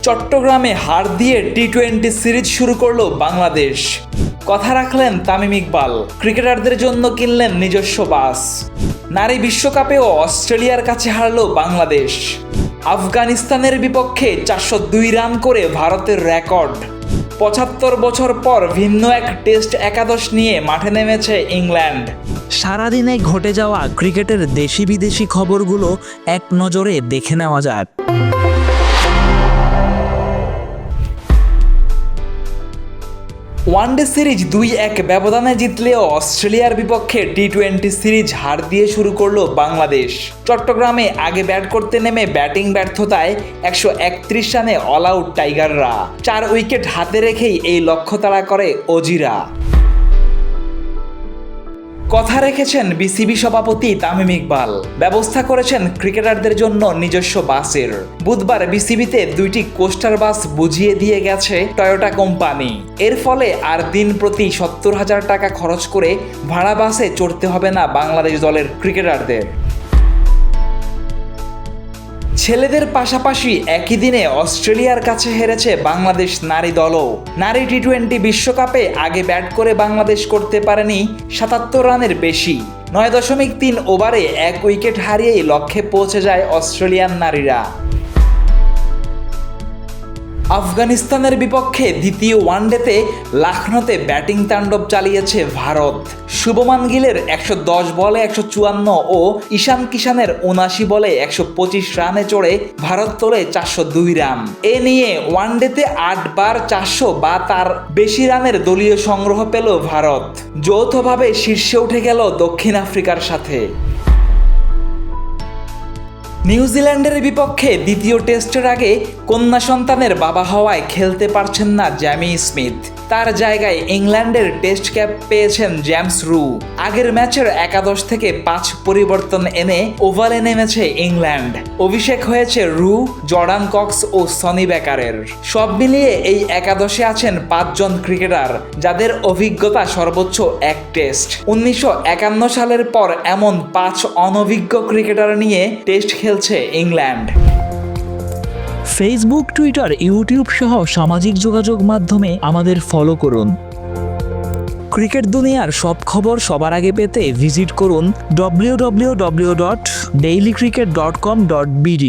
চট্টগ্রামে হার দিয়ে টি-20 সিরিজ শুরু করলো বাংলাদেশ। কথা রাখলেন তামিম ইকবাল, ক্রিকেটারদের জন্য কিনলেন নিজস্ব বাস। নারী বিশ্বকাপেও অস্ট্রেলিয়ার কাছে হারল বাংলাদেশ। আফগানিস্তানের বিপক্ষে 402 রান করে ভারতের রেকর্ড। 75 বছর পর ভিন্ন এক টেস্ট একাদশ নিয়ে মাঠে নেমেছে ইংল্যান্ড। সারাদিনে ঘটে যাওয়া ক্রিকেটের দেশি বিদেশি খবরগুলো এক নজরে দেখে নেওয়া যাক। ওয়ানডে সিরিজ 2-1 ব্যবধানে জিতলেও অস্ট্রেলিয়ার বিপক্ষে টি-20 সিরিজ হার দিয়ে শুরু করলো বাংলাদেশ। চট্টগ্রামে আগে ব্যাট করতে নেমে ব্যাটিং ব্যর্থতায় 131 রানে অল আউট টাইগাররা। 4 উইকেট হাতে রেখেই এই লক্ষ্য তাড়া করে অজিরা। কথা রেখেছেন বিসিবি সভাপতি তামিম ইকবাল, ব্যবস্থা করেছেন ক্রিকেটারদের জন্য নিজস্ব বাসের। বুধবার বিসিবিতে 2টি কোস্টার বাস বুঝিয়ে দিয়ে গেছে টয়োটা কোম্পানি। এর ফলে আর দিন প্রতি 70,000 টাকা খরচ করে ভাড়া বাসে চড়তে হবে না বাংলাদেশ দলের ক্রিকেটারদের। ছেলেদের পাশাপাশি একই দিনে অস্ট্রেলিয়ার কাছে হেরেছে বাংলাদেশ নারী দলও। নারী টি-20 বিশ্বকাপে আগে ব্যাট করে বাংলাদেশ করতে পারেনি 77 রানের বেশি। 9.3 ওভারে 1 উইকেট হারিয়েই লক্ষ্যে পৌঁছে যায় অস্ট্রেলিয়ান নারীরা। আফগানিস্তানের বিপক্ষে দ্বিতীয় ওয়ানডেতে লখনৌতে ব্যাটিং তাণ্ডব চালিয়েছে ভারত। শুভমান গিলের 110 বলে 154 ও ঈশান কিষানের 79 বলে 125 রানে চড়ে ভারত তোলে 402 রান। এ নিয়ে ওয়ানডেতে 8 বার 400 বা তার বেশি রানের দলীয় সংগ্রহ পেল ভারত। যৌথভাবে শীর্ষে উঠে গেল দক্ষিণ আফ্রিকার সাথে। নিউজিল্যান্ডের বিপক্ষে দ্বিতীয় টেস্টের আগে কন্যা সন্তানের বাবা হওয়ায় খেলতে পারছেন না জ্যামি স্মিথ। তার জায়গায় ইংল্যান্ডের টেস্ট ক্যাপ পেয়েছেন জেমস রু। আগের ম্যাচের একাদশ থেকে 5 পরিবর্তন এনে ওভালে নেমেছে ইংল্যান্ড। অভিষেক হয়েছে রু, জর্ডান কক্স ও সনি বেকারের। সব মিলিয়ে এই একাদশে আছেন 5 জন ক্রিকেটার, যাদের অভিজ্ঞতা সর্বোচ্চ 1 টেস্ট। 1951 সালের পর এমন 5 অনভিজ্ঞ ক্রিকেটার নিয়ে টেস্ট খেলছে ইংল্যান্ড। ফেসবুক, টুইটার, ইউটিউব সহ সামাজিক যোগাযোগ মাধ্যমে আমাদের ফলো করুন। ক্রিকেট দুনিয়ার সব খবর সবার আগে পেতে ভিজিট করুন www.dailycricket.com.bd।